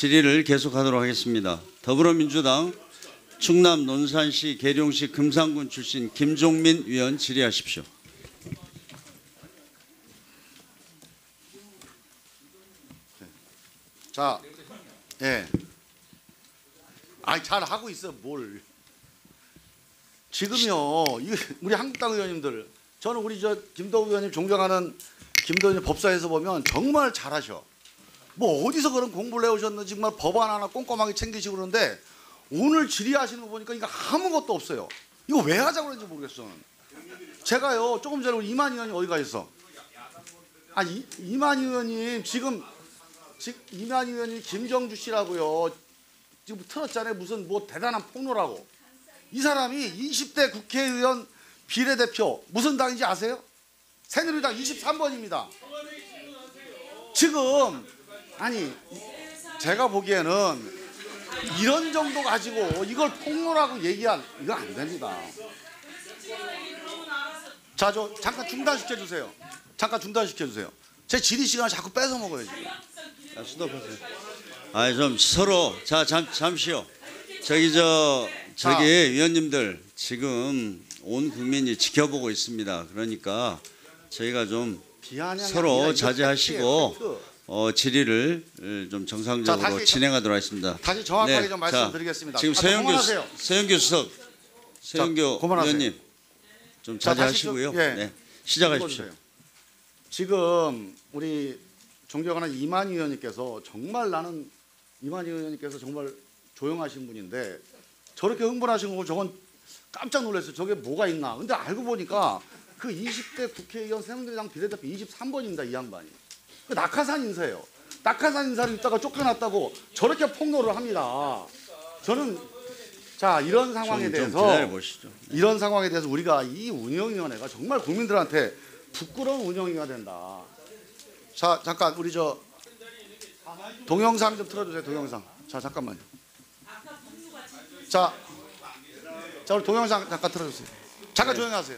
질의를 계속하도록 하겠습니다. 더불어민주당 충남 논산시 계룡시 금산군 출신 김종민 의원 질의하십시오. 자, 예. 아이 잘 하고 있어 뭘? 지금요, 우리 한국당 의원님들, 저는 우리 김도우 의원님 존경하는 김도우 의원님 법사에서 보면 정말 잘하셔. 뭐 어디서 그런 공부를 해오셨는지 정말 법안 하나 꼼꼼하게 챙기시고 그러는데 오늘 질의하시는 거 보니까 이거 아무것도 없어요. 이거 왜 하자고 그러는지 모르겠어. 제가요 조금 전에 우리 이만 의원이 어디 가 있어? 아 이만 의원님 지금 이만 의원님 김정주 씨라고요. 지금 틀었잖아요. 무슨 뭐 대단한 폭로라고. 이 사람이 20대 국회의원 비례대표 무슨 당인지 아세요? 새누리당 23번입니다. 지금 아니 제가 보기에는 이런 정도 가지고 이걸 폭로라고 얘기한 이거 안 됩니다. 자, 저 잠깐 중단시켜 주세요. 잠깐 중단시켜 주세요. 제 질의 시간을 자꾸 뺏어 먹어요 지금. 자, 스톱하세요. 아, 좀 서로 잠시요. 저기 위원님들 지금 온 국민이 지켜보고 있습니다. 그러니까 저희가 좀 서로 자제하시고 질의를 좀 정상적으로 진행하도록 하겠습니다. 다시 정확하게 네, 좀 말씀드리겠습니다. 지금 세영교 수석, 세영교 의원님 좀 자제하시고요. 예. 네, 시작하십시오. 지금 우리 존경하는 이만 의원님께서 정말 나는 이만 의원님께서 정말 조용하신 분인데 저렇게 흥분하신 거 저건 깜짝 놀랐어요. 저게 뭐가 있나. 근데 알고 보니까 그 20대 국회의원 새누리당 비례대표 23번입니다. 이 양반이. 그 낙하산 인사예요. 낙하산 인사를 있다가 쫓겨났다고 저렇게 폭로를 합니다. 저는 자 이런 상황에 대해서 이런 상황에 대해서 우리가 이 운영위원회가 정말 국민들한테 부끄러운 운영위가 된다. 자 잠깐 우리 저 동영상 좀 틀어주세요. 동영상. 자 잠깐만요. 자 우리 동영상 잠깐 틀어주세요. 잠깐 조용히 하세요.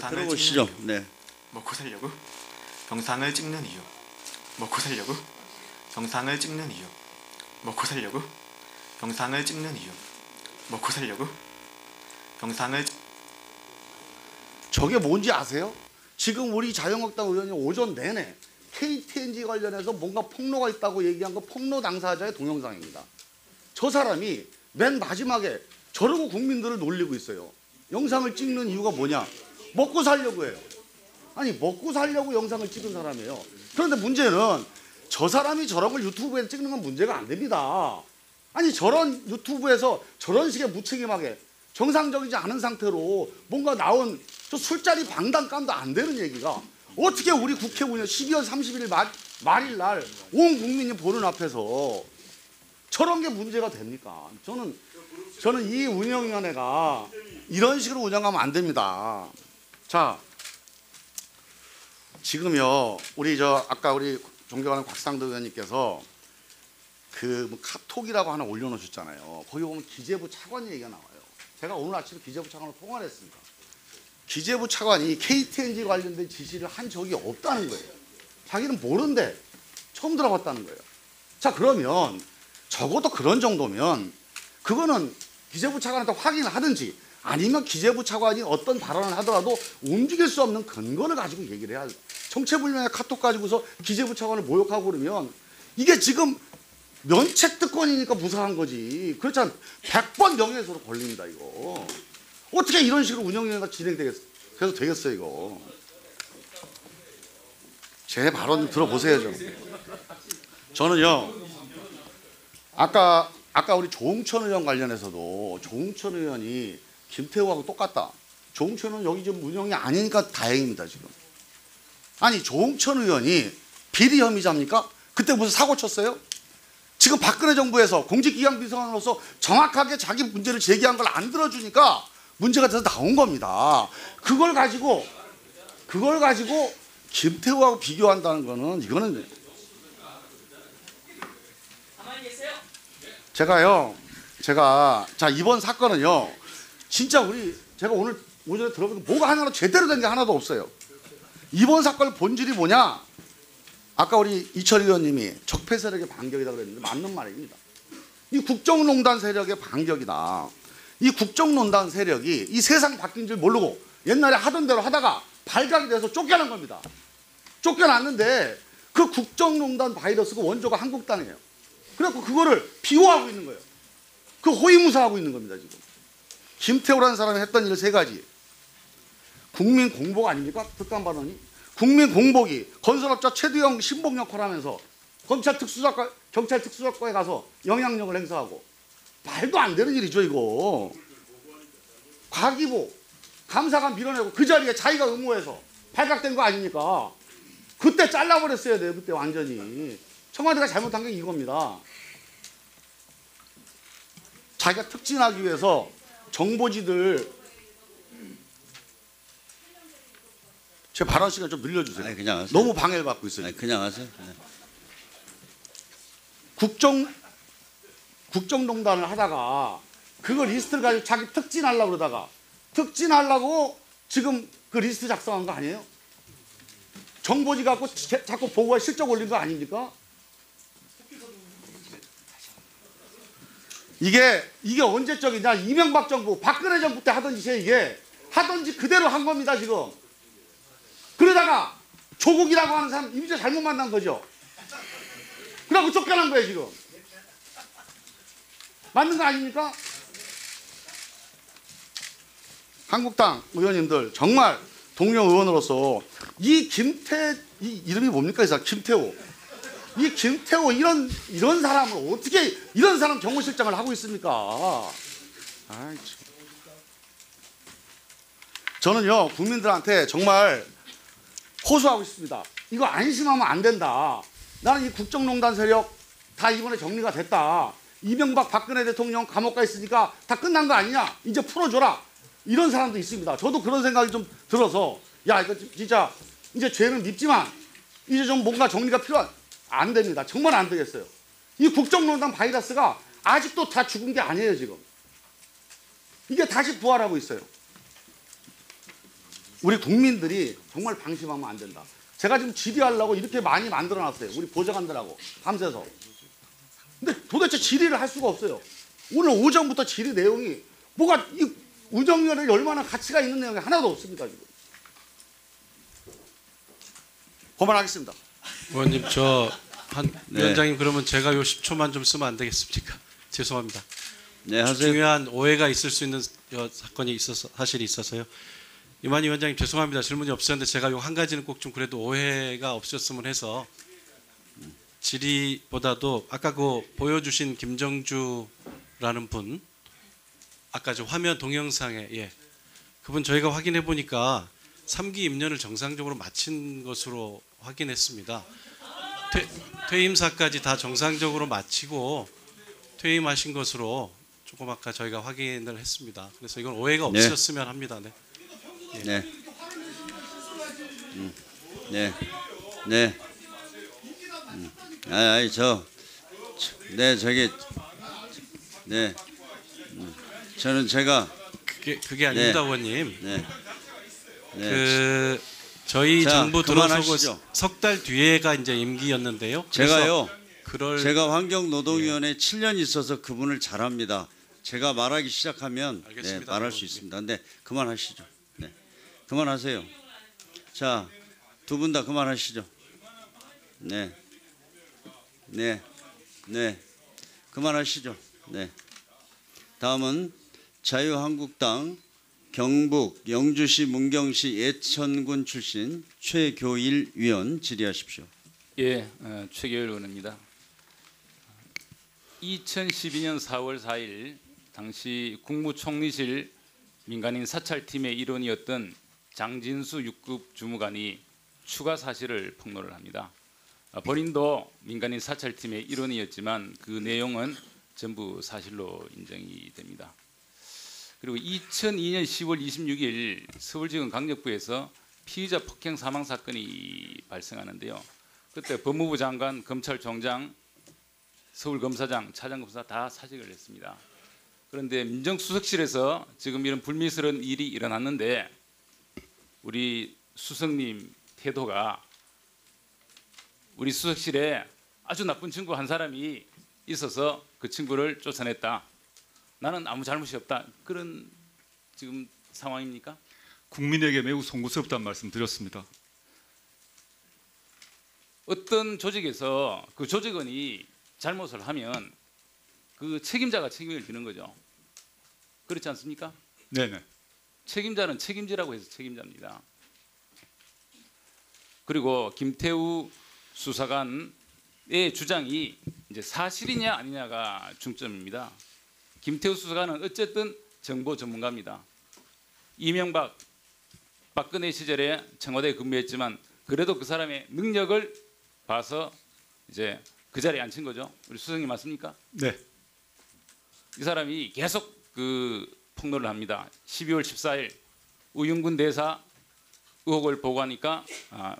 들어보시죠. 네. 먹고 살려고 병상을 찍는 이유. 먹고 살려고 병상을 찍는 이유. 먹고 살려고 병상을 찍는 이유. 먹고 살려고 병상을 저게 뭔지 아세요? 지금 우리 자유한국당 의원이 오전 내내 KTNG 관련해서 뭔가 폭로가 있다고 얘기한 거 폭로 당사자의 동영상입니다. 저 사람이 맨 마지막에 저러고 국민들을 놀리고 있어요. 영상을 찍는 이유가 뭐냐? 먹고 살려고 해요. 아니 먹고 살려고 영상을 찍은 사람이에요. 그런데 문제는 저 사람이 저런 걸 유튜브에 찍는 건 문제가 안 됩니다. 아니 저런 유튜브에서 저런 식의 무책임하게 정상적이지 않은 상태로 뭔가 나온 저 술자리 방당감도 안 되는 얘기가 어떻게 우리 국회 운영 12월 31일 말일 날 온 국민이 보는 앞에서 저런 게 문제가 됩니까? 저는 이 운영위원회가 이런 식으로 운영하면 안 됩니다. 자, 지금요 우리 아까 우리 존경하는 곽상도 의원님께서 그 카톡이라고 하나 올려놓으셨잖아요. 거기 보면 기재부 차관 얘기가 나와요. 제가 오늘 아침에 기재부 차관으로 통화를 했습니다. 기재부 차관이 KTNG 관련된 지시를 한 적이 없다는 거예요. 자기는 모르는데 처음 들어봤다는 거예요. 자 그러면 적어도 그런 정도면 그거는 기재부 차관한테 확인을 하든지 아니면 기재부 차관이 어떤 발언을 하더라도 움직일 수 없는 근거를 가지고 얘기를 해야 돼요. 정체불명의 카톡 가지고서 기재부 차관을 모욕하고 그러면 이게 지금 면책특권이니까 무사한 거지. 그렇지 100번 명예훼손으로 걸립니다 이거. 어떻게 이런 식으로 운영위원회가 되겠어요 이거. 제 발언 좀 들어보세요 좀. 저는요 아까 우리 조응천 의원 관련해서도 조응천 의원이 김태우하고 똑같다. 조응천 의원 여기 지금 운영이 아니니까 다행입니다 지금. 아니 조응천 의원이 비리 혐의자입니까? 그때 무슨 사고 쳤어요? 지금 박근혜 정부에서 공직기강비서관으로서 정확하게 자기 문제를 제기한 걸 안 들어주니까 문제가 돼서 나온 겁니다. 그걸 가지고 김태우하고 비교한다는 거는 이거는 제가 자 이번 사건은요 진짜 제가 오늘 오전에 들어보니까 뭐가 하나로 제대로 된 게 하나도 없어요. 이번 사건의 본질이 뭐냐? 아까 우리 이철 의원님이 적폐 세력의 반격이라고 그랬는데 맞는 말입니다. 이 국정농단 세력의 반격이다. 이 국정농단 세력이 이 세상 바뀐 줄 모르고 옛날에 하던 대로 하다가 발각이 돼서 쫓겨난 겁니다. 쫓겨났는데 그 국정농단 바이러스가 원조가 한국당이에요. 그래서 그거를 비호하고 있는 거예요. 그 호위무사하고 있는 겁니다. 지금 김태호라는 사람이 했던 일 세 가지. 국민 공복 아닙니까? 특감 발언이. 국민 공복이 건설업자 최두영 신복 역할을 하면서 검찰 특수작과 경찰 특수작과에 가서 영향력을 행사하고 말도 안 되는 일이죠 이거. 과기부 감사관 밀어내고 그 자리에 자기가 의무해서 발각된 거 아닙니까? 그때 잘라버렸어야 돼요. 그때 완전히. 청와대가 잘못한 게 이겁니다. 자기가 특진하기 위해서 정보지들 제 발언 시간 좀 늘려주세요. 아니, 그냥 하세요. 너무 방해를 받고 있어요. 아니, 그냥 하세요. 네. 국정농단을 하다가 그거 리스트를 가지고 자기 특진하려고 그러다가 특진하려고 지금 그 리스트 작성한 거 아니에요? 정보지 갖고 자꾸 보고에 실적 올린 거 아닙니까? 이게 언제적이냐? 이명박 정부, 박근혜 정부 때 하던 짓이에요. 이게 하던 짓 그대로 한 겁니다 지금. 그러다가 조국이라고 하는 사람 이미지 잘못 만난 거죠. 그래갖고 쫓겨난 거예요 지금. 맞는 거 아닙니까? 한국당 의원님들 정말 동료 의원으로서 이 이름이 뭡니까 이 사람 김태호. 이 김태호 이런 사람을 어떻게 이런 사람 정무실장을 하고 있습니까? 아이, 저는요 국민들한테 정말 호소하고 싶습니다. 이거 안심하면 안 된다. 나는 이 국정농단 세력 다 이번에 정리가 됐다. 이명박 박근혜 대통령 감옥 가 있으니까 다 끝난 거 아니냐? 이제 풀어줘라. 이런 사람도 있습니다. 저도 그런 생각이 좀 들어서 야 이거 진짜 이제 죄는 밉지만 이제 좀 뭔가 정리가 필요한 안 됩니다. 정말 안 되겠어요. 이 국정농단 바이러스가 아직도 다 죽은 게 아니에요 지금. 이게 다시 부활하고 있어요. 우리 국민들이 정말 방심하면 안 된다. 제가 지금 질의하려고 이렇게 많이 만들어놨어요. 우리 보좌관들하고 밤새서. 근데 도대체 질의를 할 수가 없어요. 오늘 오전부터 질의 내용이 뭐가 이 운영위원회에 얼마나 가치가 있는 내용이 하나도 없습니다. 지금. 그만하겠습니다. 의원님 네. 위원장님 그러면 제가 요 10초만 좀 쓰면 안 되겠습니까? 죄송합니다. 네, 하세요. 중요한 오해가 있을 수 있는 사건이 있어서 사실이 있어서요. 이만희 위원장님 죄송합니다. 질문이 없었는데 제가 요 한 가지는 꼭 좀 그래도 오해가 없었으면 해서 질의보다도 아까 그 보여주신 김정주라는 분 아까 저 화면 동영상에 그분 저희가 확인해 보니까 3기 임년을 정상적으로 마친 것으로 확인했습니다. 퇴임사까지 다 정상적으로 마치고 퇴임하신 것으로 조금 아까 저희가 확인을 했습니다. 그래서 이건 오해가 없으셨으면 합니다. 네. 네. 네. 네. 네. 저는 제가 그게 아닙니다, 네. 의원님. 네. 네. 그 저희 자, 정부 들어서고 그만하시죠. 석 달 뒤에가 이제 임기였는데요. 제가요. 그럴 제가 환경노동위원회 7년 있어서 그분을 잘합니다. 제가 말하기 시작하면 네, 알겠습니다. 말할 수 있습니다. 근데 그만하시죠. 네. 그만하세요. 자, 두 분 다 그만하시죠. 네. 네. 네. 그만하시죠. 네. 다음은 자유한국당 경북 영주시 문경시 예천군 출신 최교일 위원 질의하십시오. 예, 최교일 의원입니다. 2012년 4월 4일 당시 국무총리실 민간인 사찰팀의 일원이었던 장진수 6급 주무관이 추가 사실을 폭로를 합니다. 본인도 민간인 사찰팀의 일원이었지만 그 내용은 전부 사실로 인정이 됩니다. 그리고 2002년 10월 26일 서울지검 강력부에서 피의자 폭행 사망 사건이 발생하는데요. 그때 법무부 장관, 검찰총장, 서울검사장, 차장검사 다 사직을 했습니다. 그런데 민정수석실에서 지금 이런 불미스러운 일이 일어났는데 우리 수석님 태도가 우리 수석실에 아주 나쁜 친구 한 사람이 있어서 그 친구를 쫓아냈다. 나는 아무 잘못이 없다. 그런 지금 상황입니까? 국민에게 매우 송구스럽다는 말씀 드렸습니다. 어떤 조직에서 그 조직원이 잘못을 하면 그 책임자가 책임을 지는 거죠. 그렇지 않습니까? 네네. 책임자는 책임지라고 해서 책임자입니다. 그리고 김태우 수사관의 주장이 이제 사실이냐 아니냐가 중점입니다. 김태우 수사관은 어쨌든 정보 전문가입니다. 이명박, 박근혜 시절에 청와대에 근무했지만 그래도 그 사람의 능력을 봐서 이제 그 자리에 앉힌 거죠. 우리 수석님 맞습니까? 네. 이 사람이 계속 그 폭로를 합니다. 12월 14일 우윤근 대사 의혹을 보고하니까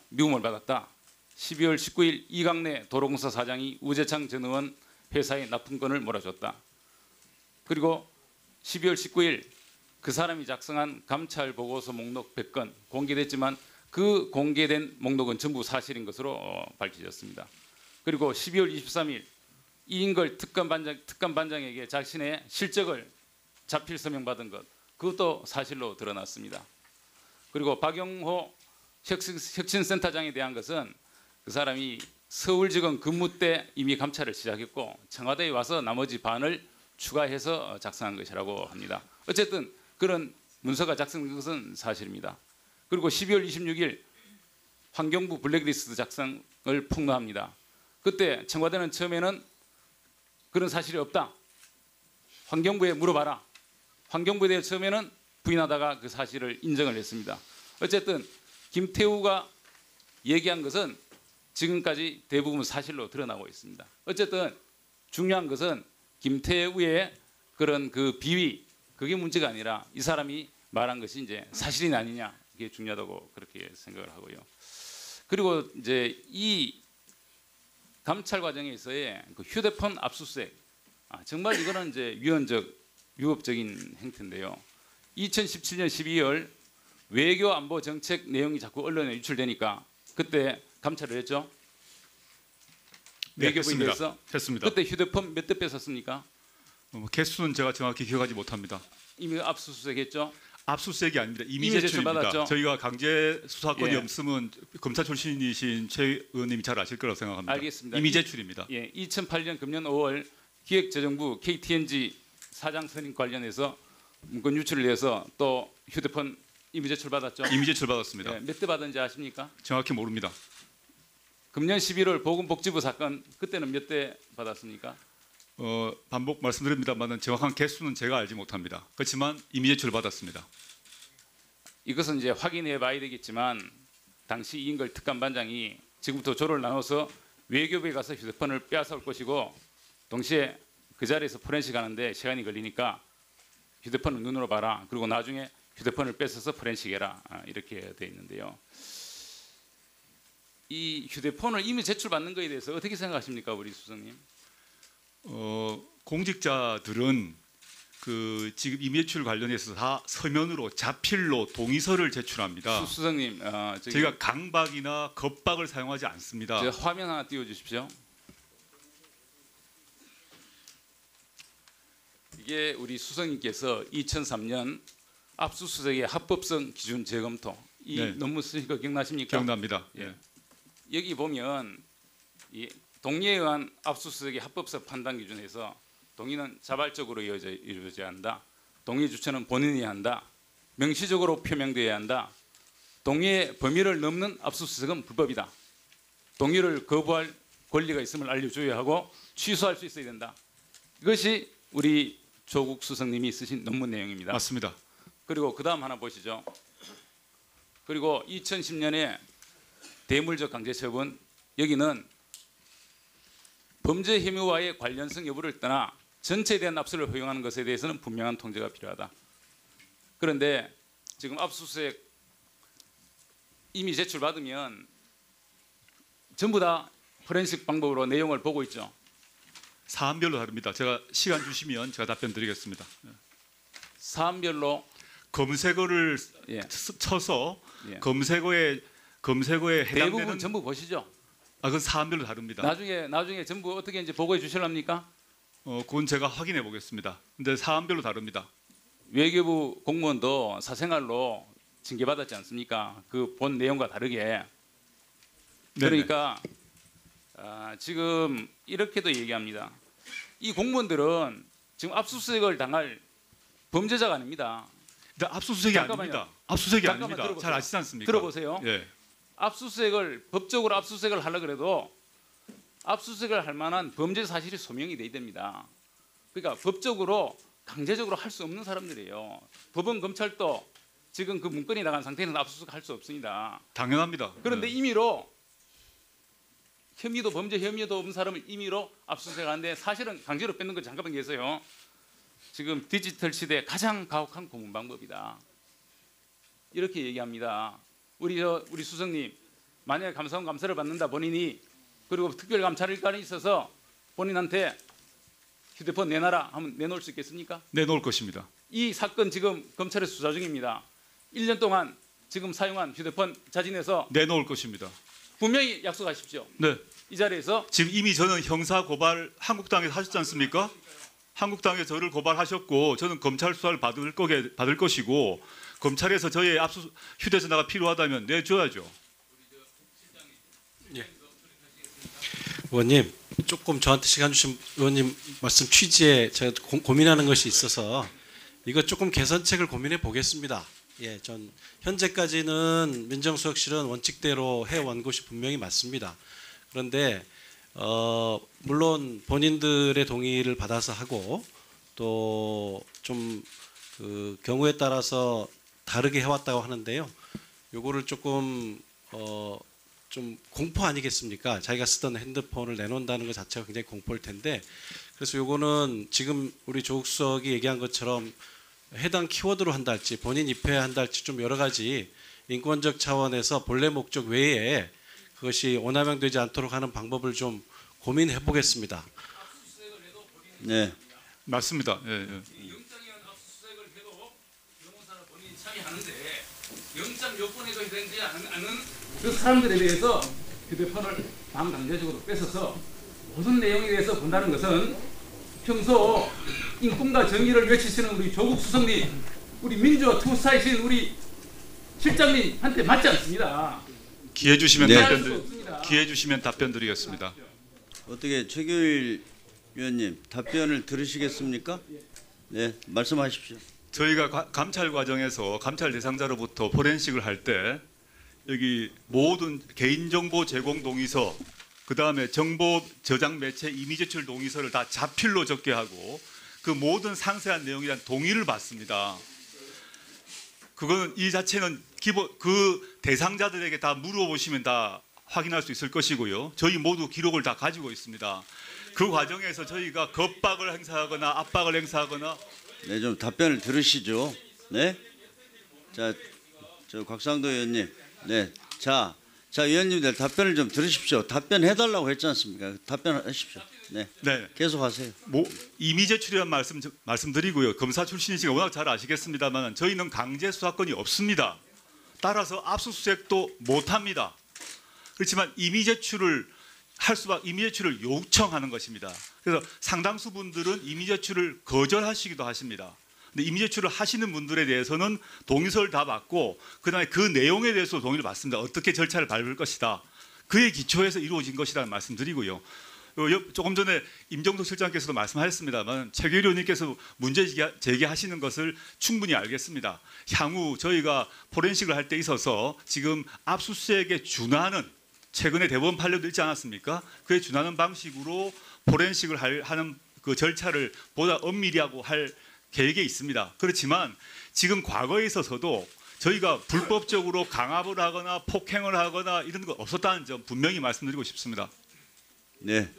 미움을 받았다. 12월 19일 이강래 도로공사 사장이 우재창 전 의원 회사에 납품건을 몰아줬다. 그리고 12월 19일 그 사람이 작성한 감찰 보고서 목록 100건 공개됐지만 그 공개된 목록은 전부 사실인 것으로 밝혀졌습니다. 그리고 12월 23일 이인걸 특감반장에게 자신의 실적을 자필 서명받은 것 그것도 사실로 드러났습니다. 그리고 박영호 혁신센터장에 대한 것은 그 사람이 서울지검 근무 때 이미 감찰을 시작했고 청와대에 와서 나머지 반을 추가해서 작성한 것이라고 합니다. 어쨌든 그런 문서가 작성된 것은 사실입니다. 그리고 12월 26일 환경부 블랙리스트 작성을 폭로합니다. 그때 청와대는 처음에는 그런 사실이 없다. 환경부에 물어봐라. 환경부에 대해 처음에는 부인하다가 그 사실을 인정을 했습니다. 어쨌든 김태우가 얘기한 것은 지금까지 대부분 사실로 드러나고 있습니다. 어쨌든 중요한 것은 김태우의 그런 그 비위 그게 문제가 아니라 이 사람이 말한 것이 이제 사실이냐 아니냐 이게 중요하다고 그렇게 생각을 하고요. 그리고 이제 이 감찰 과정에서의 그 휴대폰 압수수색 정말 이거는 이제 위법적인 행태인데요. 2017년 12월 외교 안보 정책 내용이 자꾸 언론에 유출되니까 그때 감찰을 했죠. 네, 외교부에 대해서 했습니다. 그때 휴대폰 몇 대 뺏었습니까? 개수는 제가 정확히 기억하지 못합니다. 이미 압수수색했죠. 압수수색이 아닙니다. 이미 이미 제출입니다. 제출받았죠? 저희가 강제 수사권이 예. 없으면 검사 출신이신 최 의원님이 잘 아실 거라고 생각합니다. 알겠습니다. 이미 제출입니다. 예, 2008년 금년 5월 기획재정부 KTNG 사장 선임 관련해서 문건 유출을 해서 또 휴대폰 이미 제출받았죠. 이미 제출받았습니다. 예, 몇 대 받은지 아십니까? 정확히 모릅니다. 금년 11월 보건복지부 사건 그때는 몇 대 받았습니까? 반복 말씀드립니다만 정확한 개수는 제가 알지 못합니다. 그렇지만 이미 제출받았습니다. 이것은 이제 확인해 봐야 되겠지만 당시 이인걸 특감반장이 지금부터 조를 나눠서 외교부에 가서 휴대폰을 빼앗아올 것이고 동시에 그 자리에서 포렌식 하는데 시간이 걸리니까 휴대폰을 눈으로 봐라. 그리고 나중에 휴대폰을 뺏어서 포렌식해라. 이렇게 돼 있는데요. 이 휴대폰을 이미 제출받는 것에 대해서 어떻게 생각하십니까, 우리 수석님? 공직자들은 그 지금 이미 제출 관련해서 다 서면으로 자필로 동의서를 제출합니다. 수석님, 저희가 강박이나 겁박을 사용하지 않습니다. 저 화면 하나 띄워주십시오. 이게 우리 수석님께서 2003년 압수수색의 합법성 기준 재검토 이 네. 논문 쓰신 거 기억나십니까? 기억납니다. 예. 여기 보면 이 동의에 의한 압수수색의 합법성 판단 기준에서 동의는 자발적으로 이루어져야 한다. 동의 주체는 본인이 한다. 명시적으로 표명되어야 한다. 동의의 범위를 넘는 압수수색은 불법이다. 동의를 거부할 권리가 있음을 알려줘야 하고 취소할 수 있어야 된다. 이것이 우리 조국 수석님이 쓰신 논문 내용입니다. 맞습니다. 그리고 그 다음 하나 보시죠. 그리고 2010년에 대물적 강제처분 여기는 범죄 혐의와의 관련성 여부를 떠나 전체에 대한 압수를 허용하는 것에 대해서는 분명한 통제가 필요하다. 그런데 지금 압수수색 이미 제출받으면 전부 다 포렌식 방법으로 내용을 보고 있죠. 사안별로 다릅니다. 제가 시간 주시면 제가 답변 드리겠습니다. 사안별로 검색어를 예. 쳐서 예. 검색어에 대부분 해당되는 전부 보시죠. 그건 사안별로 다릅니다. 나중에 전부 어떻게 이제 보고해 주실랍니까? 그건 제가 확인해 보겠습니다. 근데 사안별로 다릅니다. 외교부 공무원도 사생활로 징계받았지 않습니까? 그 본 내용과 다르게. 네네. 그러니까 지금 이렇게도 얘기합니다. 이 공무원들은 지금 압수수색을 당할 범죄자가 아닙니다. 근데 압수수색이 잠깐만요. 아닙니다. 압수수색이 잠깐만 아닙니다. 들어보세요. 잘 아시지 않습니까? 들어보세요. 예. 압수수색을 법적으로 압수수색을 하려 그래도 압수수색을 할 만한 범죄 사실이 소명이 돼야 됩니다. 그러니까 법적으로 강제적으로 할 수 없는 사람들이에요. 법원 검찰도 지금 그 문건이 나간 상태에서 압수수색 할 수 없습니다. 당연합니다. 그런데 예. 임의로 혐의도 범죄 혐의도 없는 사람을 임의로 압수수색하는데 사실은 강제로 뺏는 거 잠깐만 계세요. 지금 디지털 시대의 가장 가혹한 고문 방법이다. 이렇게 얘기합니다. 우리 수석님, 만약에 감사원 감사를 받는다 본인이 그리고 특별감찰일관이 있어서 본인한테 휴대폰 내놔라 하면 내놓을 수 있겠습니까? 내놓을 것입니다. 이 사건 지금 검찰에 수사 중입니다. 1년 동안 지금 사용한 휴대폰 자진해서 내놓을 것입니다. 분명히 약속하십시오. 네. 이 자리에서 지금 이미 저는 형사 고발 한국당에서 하셨지 않습니까? 한국당에 저를 고발하셨고 저는 검찰 수사를 받을 것이고 검찰에서 저의 압수 휴대전화가 필요하다면 내줘야죠. 의원님 조금 저한테 시간 주신 의원님 말씀 취지에 제가 고민하는 것이 있어서 이거 조금 개선책을 고민해 보겠습니다. 예, 전 현재까지는 민정수석실은 원칙대로 해온 것이 분명히 맞습니다. 그런데 물론 본인들의 동의를 받아서 하고 또 좀 그 경우에 따라서 다르게 해왔다고 하는데요. 요거를 조금 좀 공포 아니겠습니까? 자기가 쓰던 핸드폰을 내놓는다는 것 자체가 굉장히 공포일 텐데 그래서 요거는 지금 우리 조국 수석이 얘기한 것처럼 해당 키워드로 한다 할지 본인 입회한다 할지 좀 여러 가지 인권적 차원에서 본래 목적 외에 그것이 오남용되지 않도록 하는 방법을 좀 고민해 보겠습니다. 네. 맞습니다. 예, 예. 영장이나 압수수색을 해도 변호사나 본인이 참여하는데 영장 요건에도 해당되지 않은 그 사람들에 대해서 휴대폰을 반강제적으로 뺏어서 모든 내용에 대해서 본다는 것은 평소 인권과 정의를 외치시는 우리 조국 수석님, 우리 민주화 투사이신 우리 실장님한테 맞지 않습니다. 기회 주시면 네. 기회 주시면 답변 드리겠습니다. 어떻게 최규일 위원님 답변을 들으시겠습니까? 네, 말씀하십시오. 저희가 감찰 과정에서 감찰 대상자로부터 포렌식을 할 때 여기 모든 개인정보 제공 동의서, 그 다음에 정보 저장 매체 이미 제출 동의서를 다 자필로 적게 하고 그 모든 상세한 내용에 대한 동의를 받습니다. 그거는 이 자체는 기본 그 대상자들에게 다 물어보시면 다 확인할 수 있을 것이고요. 저희 모두 기록을 다 가지고 있습니다. 그 과정에서 저희가 겁박을 행사하거나 압박을 행사하거나 네, 좀 답변을 들으시죠. 네. 자, 저 곽상도 의원님. 네. 자, 의원님들 답변을 좀 들으십시오. 답변해달라고 했지 않습니까? 답변하십시오. 네. 네. 계속하세요. 이미 제출이란 말씀드리고요. 검사 출신이시가 워낙 잘 아시겠습니다만 저희는 강제 수사권이 없습니다. 따라서 압수수색도 못합니다. 그렇지만 이미 제출을 이미 제출을 요청하는 것입니다. 그래서 상당수 분들은 이미 제출을 거절하시기도 하십니다. 근데 이미 제출을 하시는 분들에 대해서는 동의서를 다 받고 그다음에 그 내용에 대해서 동의를 받습니다. 어떻게 절차를 밟을 것이다. 그에 기초해서 이루어진 것이라는 말씀드리고요. 조금 전에 임정도 실장께서도 말씀하셨습니다만 최규일 의원님께서 문제 제기하시는 것을 충분히 알겠습니다. 향후 저희가 포렌식을 할 때 있어서 지금 압수수색에 준하는 최근에 대법원 판례도 있지 않았습니까? 그에 준하는 방식으로 포렌식을 하는 그 절차를 보다 엄밀히하고 할 계획에 있습니다. 그렇지만 지금 과거에 있어서도 저희가 불법적으로 강압을 하거나 폭행을 하거나 이런 거 없었다는 점 분명히 말씀드리고 싶습니다. 네.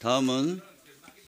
다음은